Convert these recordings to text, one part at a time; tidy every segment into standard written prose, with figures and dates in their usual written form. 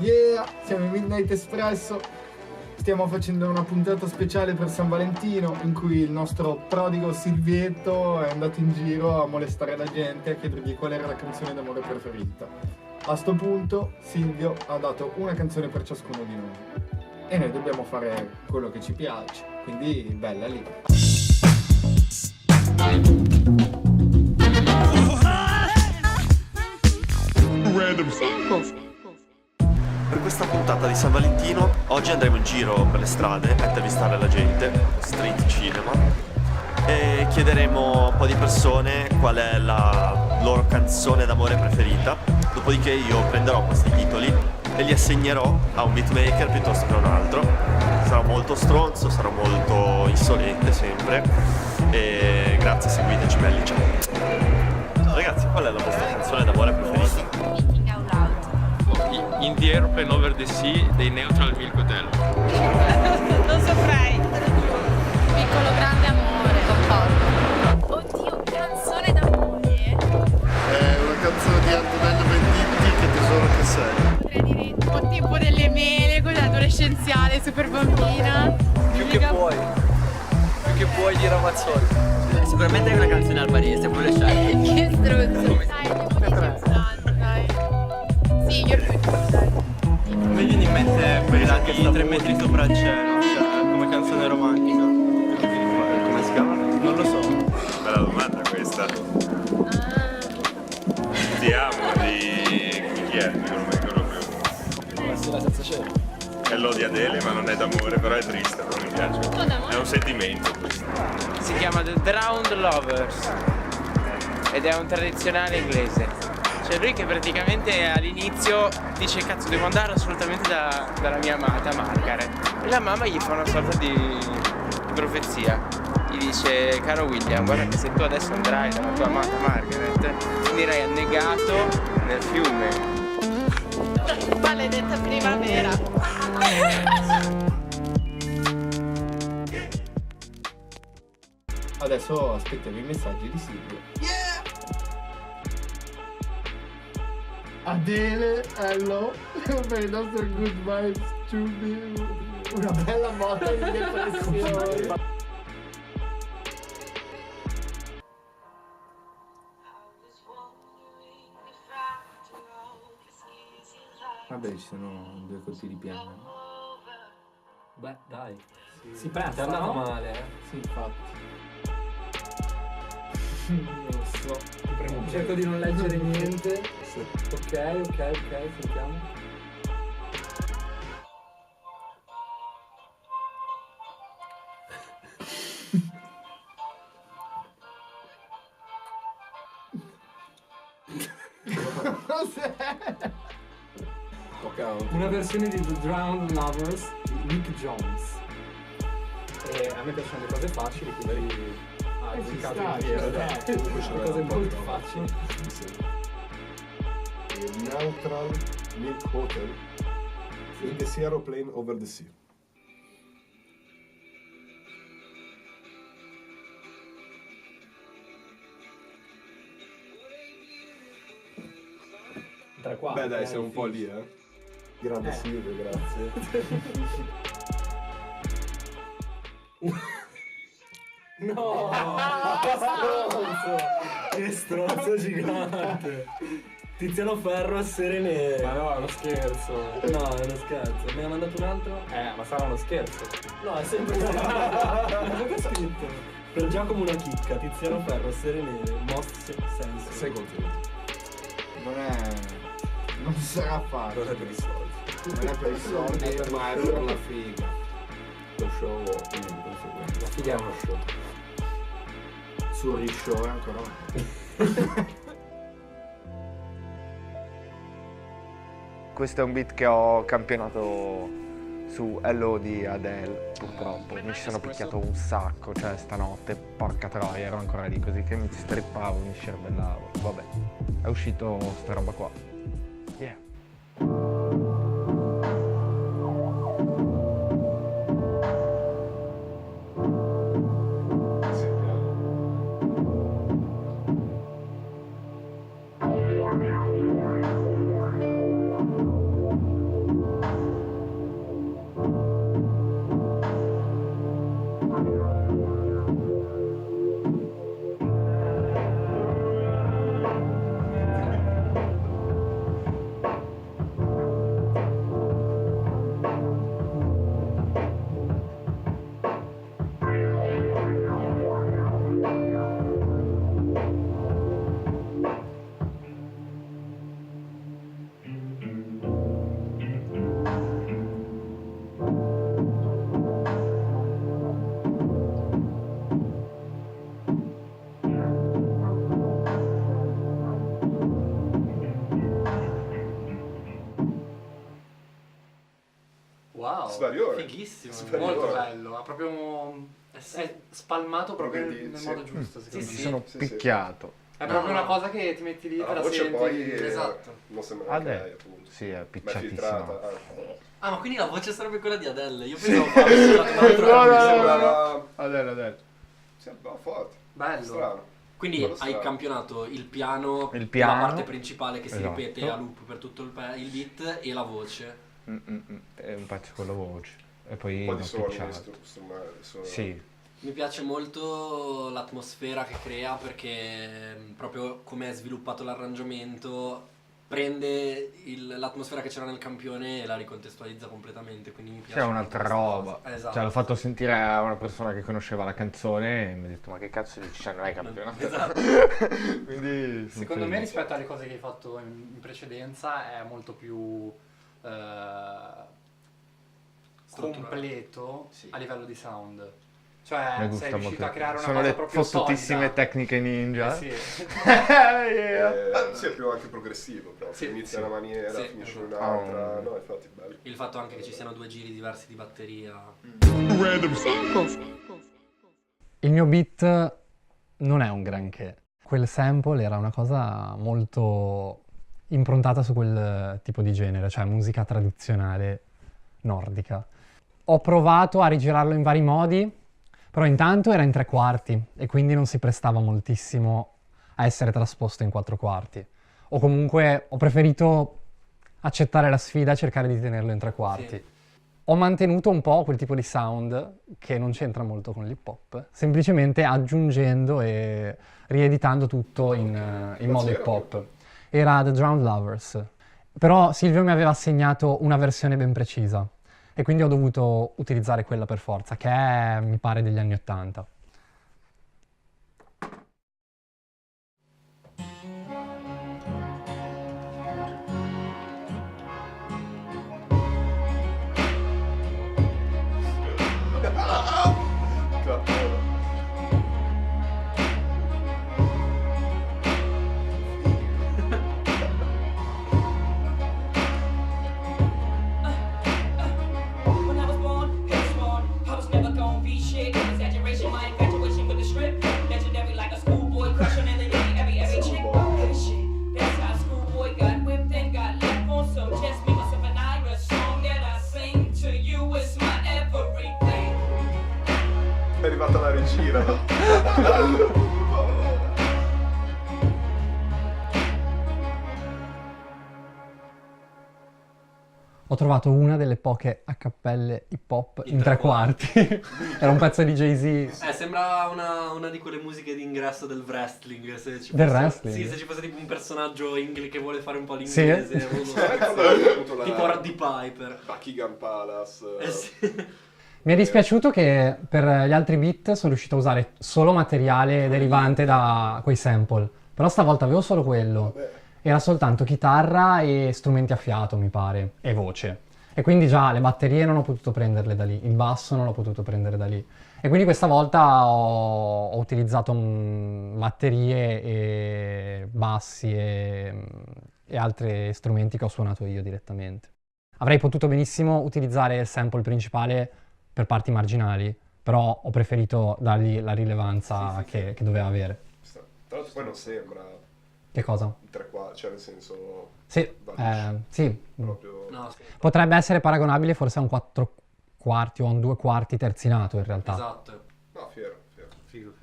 Yeah, siamo in Midnight Espresso. Stiamo facendo una puntata speciale per San Valentino in cui il nostro prodigo Silvietto è andato in giro a molestare la gente, a chiedergli qual era la canzone d'amore preferita. A sto punto Silvio ha dato una canzone per ciascuno di noi e noi dobbiamo fare quello che ci piace, quindi bella lì. Random samples. Per questa puntata di San Valentino oggi andremo in giro per le strade a intervistare la gente, street cinema, e chiederemo a un po' di persone qual è la loro canzone d'amore preferita. Dopodiché io prenderò questi titoli e li assegnerò a un beatmaker piuttosto che a un altro. Sarò molto stronzo, sarò molto insolente sempre e grazie, seguiteci belli, ciao. Ragazzi, qual è la vostra canzone d'amore preferita? In the Airplane Over the Sea dei Neutral Milk Hotel. Non saprei. Piccolo grande amore, concordo. Oddio, canzone d'amore. È una canzone di Antonello Venditti, Che tesoro che sei. Potrei dire un tipo delle mele, quella adolescenziale, super bambina. Più che puoi di Ramazzoli. Sicuramente è una canzone albanese, pure scegliere. Che struzzo. Dai. Sì, io dai. Mi viene in mente quella di 3 metri sopra il cielo, cioè come canzone romantica. Come si chiama? Non lo so. Bella domanda questa. Ti amo di chi è? Non mi ricordo più. Essere senza cielo. È l'odio Adele, ma non è d'amore, però è triste, non mi piace. È un sentimento questo. Si chiama The Drowned Lovers ed è un tradizionale inglese. Cioè lui che praticamente all'inizio dice cazzo devo andare assolutamente dalla mia amata Margaret e la mamma gli fa una sorta di profezia. Gli dice caro William, guarda che se tu adesso andrai dalla tua amata Margaret finirai annegato nel fiume. Maledetta primavera. Adesso aspettiamo i messaggi di Silvio. Adele, hello, per il nostro good vibes to be una bella botta di depressione. Vabbè, ci sono 2 colpi di piano. Beh, dai. Si presta, è andato male, eh. Sì, infatti. Non lo so. Cerco di non leggere niente. Sì. Ok, sentiamo. Una versione di The Drowned Lovers di Nick Jones. E a me piacciono le cose facili, quindi ci sta, le cose molto facili. Neutral Milk Hotel in the Aeroplane Over the Sea. Tra qua. Beh dai, siamo un po' lì, eh. Grande Silvio, grazie. No! Che stronzo gigante! Tiziano Ferro a Serenere. Ma no, è uno scherzo. No, è uno scherzo. Mi ha mandato un altro? Ma sarà uno scherzo. No, è sempre cosa è scritto? Per Giacomo una chicca, Tiziano Ferro a Serenere, Most Sense. Sei contenuto. Non sarà facile. Non è per i soldi. Non è per i soldi, ma è per la figa. Lo show, quindi di conseguenza. La figa è uno show. Sul rishow è ancora. Questo è un beat che ho campionato su Hello di Adele, purtroppo. Mi ci sono picchiato un sacco, cioè stanotte, porca troia, ero ancora lì così che mi strippavo, mi scervellavo. Vabbè, è uscito sta roba qua. Yeah. Svarione. Fighissimo. Svarione. Molto bello, ha proprio è spalmato proprio nel Sì. modo giusto, secondo Mi me. sono picchiato. È proprio una cosa che ti metti lì, te La la voce senti. poi Esatto. non sembra Adele. che lei, appunto. Sì, è Ma è picciatissima. filtrata. Ah, ma quindi la voce sarebbe quella di Adele? Io pensavo fosse un altro Mi artista. sembrava... Adele. Sembrava forte. Bello. Strano. Quindi Quello hai strano. campionato il piano, Il piano, la parte principale che si esatto. ripete a loop per tutto il beat e la voce. È un pezzo con la voce. E poi Un po' l'ho di suoni, picciato. Sì. Mi piace molto l'atmosfera che crea perché proprio come è sviluppato l'arrangiamento prende l'atmosfera che c'era nel campione e la ricontestualizza completamente, quindi mi piace. C'è un'altra molto roba. questa cosa. Esatto. Cioè, l'ho fatto sentire a una persona che conosceva la canzone e mi ha detto: ma che cazzo dici? Cioè, non hai campionato. Esatto. Quindi Secondo me rispetto alle cose che hai fatto in precedenza è molto più completo Sì. a livello di sound. mi Cioè gusta sei riuscito molto. a creare una Sono cosa le proprio fottutissime solida. tecniche ninja. Sì. Yeah. Sì, è più anche progressivo, però. Sì, Inizia sì. in una maniera, Sì, finisce in esatto. un'altra. No, infatti è bello. Il fatto anche che ci siano 2 giri diversi di batteria. Il mio beat non è un granché. Quel sample era una cosa molto improntata su quel tipo di genere, cioè musica tradizionale nordica. Ho provato a rigirarlo in vari modi, però intanto era in 3/4 e quindi non si prestava moltissimo a essere trasposto in 4/4. O comunque ho preferito accettare la sfida e cercare di tenerlo in 3/4. Sì. Ho mantenuto un po' quel tipo di sound che non c'entra molto con l'hip hop, semplicemente aggiungendo e rieditando tutto in modo hip hop. Era The Drowned Lovers, però Silvio mi aveva assegnato una versione ben precisa e quindi ho dovuto utilizzare quella per forza, che è, mi pare, degli anni 80. When I was born, I was never gonna be shit. Exaggeration, my infatuation with the strip. Legendary like a schoolboy, crushing every chick. Hey, shit. That's how schoolboy got whipped and got left on some just me, myself, and I. The song that I sing to you is my everything. È arrivata la regina. Ho trovato una delle poche a cappelle hip hop in 3/4. Era un pezzo di Jay-Z. Sembra una di quelle musiche di ingresso del wrestling. Se ci Del fosse, wrestling? Sì, se ci fosse tipo un personaggio che vuole fare un po' Sì, l'inglese. Avuto Tipo Roddy Piper. Buckingham Palace. Sì. Mi è dispiaciuto che per gli altri beat sono riuscito a usare solo materiale derivante da quei sample. Però stavolta avevo solo quello. Vabbè. Era soltanto chitarra e strumenti a fiato, mi pare, e voce. E quindi già le batterie non ho potuto prenderle da lì, il basso non l'ho potuto prendere da lì. E quindi questa volta ho utilizzato batterie e bassi e altri strumenti che ho suonato io direttamente. Avrei potuto benissimo utilizzare il sample principale per parti marginali, però ho preferito dargli la rilevanza che doveva avere. Tra l'altro poi non sembra Che cosa? 3/4, cioè nel senso... Sì, vanisce. sì. Proprio... No, sì. Potrebbe essere paragonabile forse a un 4/4 o a un 2/4 terzinato in realtà. Esatto. No, fiero. Figo.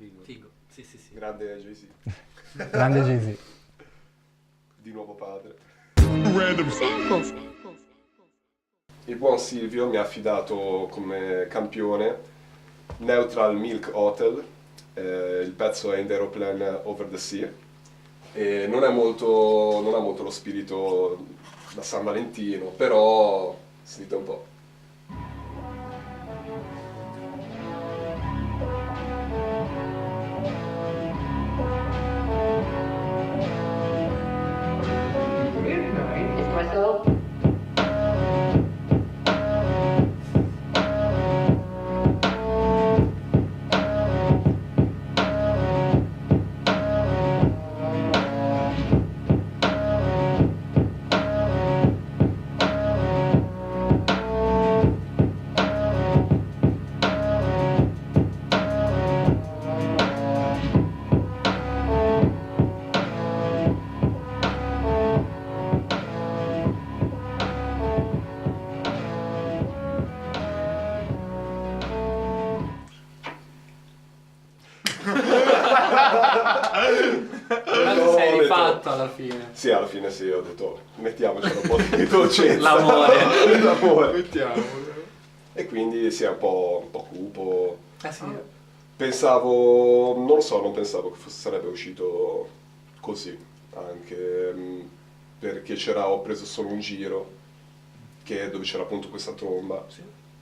Sì. Grande Jay-Z. Grande Jay-Z. Di nuovo padre. Il buon Silvio mi ha affidato come campione Neutral Milk Hotel, il pezzo è In the Aeroplane Over the Sea e non ha molto lo spirito da San Valentino, però sentite un po'. Però ti sei rifatto alla fine. Sì, alla fine sì, ho detto mettiamocelo un po' di dolcezza. L'amore. L'amore. Mettiamolo. E quindi sì, è un po' cupo. Sì. Pensavo, non lo so, non pensavo che sarebbe uscito così, anche perché ho preso solo un giro dove c'era appunto questa tromba,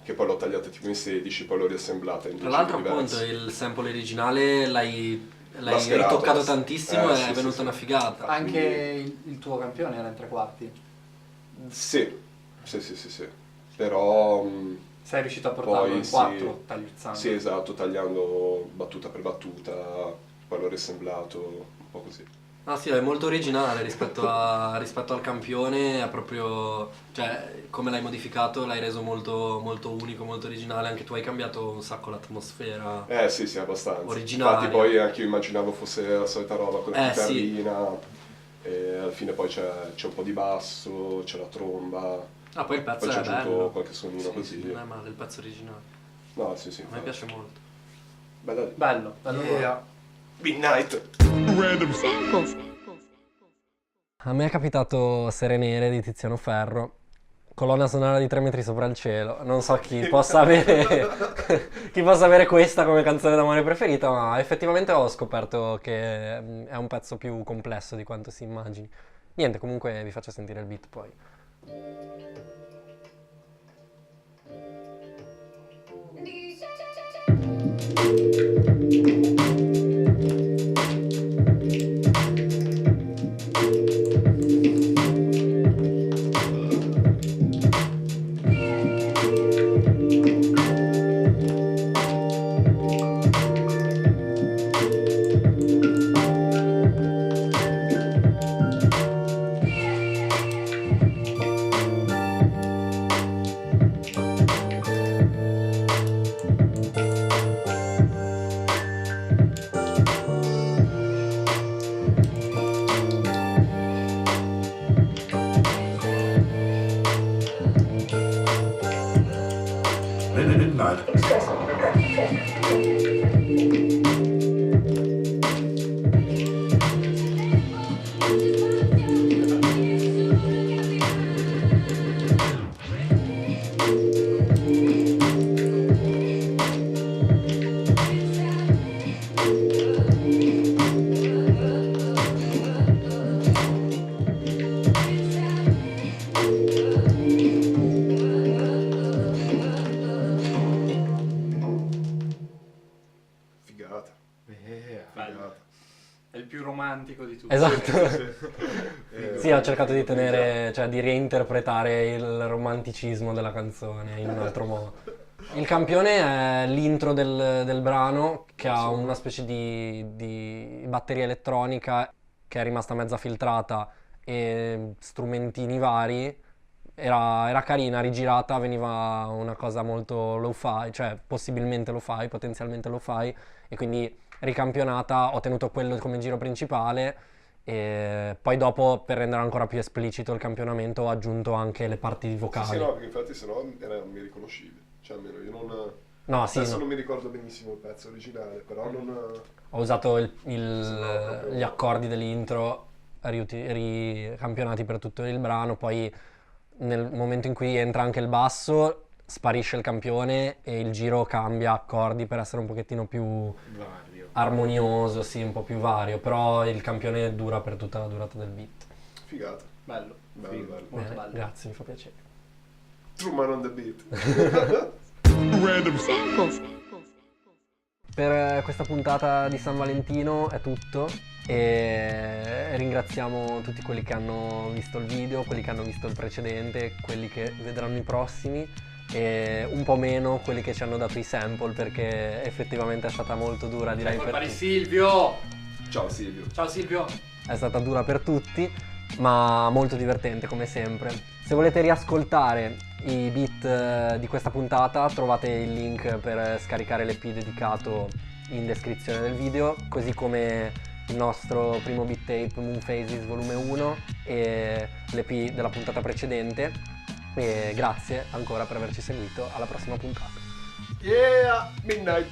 che poi l'ho tagliata tipo in 16, poi l'ho riassemblata in 2 Tra l'altro giri appunto diversi. il sample originale l'hai Mascherato, ritoccato sì. tantissimo e Sì, è venuta sì, una figata. Anche il tuo campione era in 3/4. Sì. Però sei riuscito a portarlo in 4 tagliuzzando. Sì, esatto, tagliando battuta per battuta, poi l'ho riassemblato, un po' così. Ah sì, è molto originale rispetto al campione, è proprio, cioè, come l'hai modificato l'hai reso molto, molto unico, molto originale, anche tu hai cambiato un sacco l'atmosfera. Sì, abbastanza. Originale. Infatti poi anche io immaginavo fosse la solita roba con la Sì. chitarrina, e alla fine poi c'è un po' di basso, c'è la tromba, Ah, poi il pezzo poi c'è è aggiunto bello. qualche suonino così. Sì, non è male il pezzo originale. No, sì, A me infatti. piace molto. Bello. Yeah. Midnight. Random Samples. A me è capitato Sere Nere di Tiziano Ferro, colonna sonora di 3 metri sopra il cielo. Non so chi possa avere questa come canzone d'amore preferita, ma effettivamente ho scoperto che è un pezzo più complesso di quanto si immagini. Niente, comunque vi faccio sentire il beat poi. Figata. È il più romantico di tutti. Esatto. Sì. Sì, ho cercato di tenere, cioè di reinterpretare il romanticismo della canzone in un altro modo. Il campione è l'intro del brano che ha una specie di batteria elettronica che è rimasta mezza filtrata e strumentini vari. Era carina, rigirata, veniva una cosa molto lo-fi, cioè possibilmente lo-fi, potenzialmente lo-fi, e quindi ricampionata ho tenuto quello come giro principale e poi dopo, per rendere ancora più esplicito il campionamento, ho aggiunto anche le parti vocali. Sì, no, perché infatti sennò era irriconoscibile. Cioè almeno io non... No, sì, adesso no. non mi ricordo benissimo il pezzo originale, però non... Ho usato gli accordi dell'intro ricampionati per tutto il brano, poi nel momento in cui entra anche il basso sparisce il campione e il giro cambia accordi per essere un pochettino più armonioso, sì, un po' più vario, però il campione dura per tutta la durata del beat. Figata. Bello. Bello. Molto bello. Grazie, mi fa piacere. True man on the beat. Random Samples. Per questa puntata di San Valentino è tutto e ringraziamo tutti quelli che hanno visto il video, quelli che hanno visto il precedente, quelli che vedranno i prossimi e un po' meno quelli che ci hanno dato i sample, perché effettivamente è stata molto dura, direi, per Colpa di tutti. Silvio. Ciao Silvio. Ciao Silvio. È stata dura per tutti, ma molto divertente come sempre. Se volete riascoltare i beat di questa puntata trovate il link per scaricare l'EP dedicato in descrizione del video, così come il nostro primo beat tape Moon Phases volume 1 e l'EP della puntata precedente. E grazie ancora per averci seguito, alla prossima puntata. Yeah, midnight.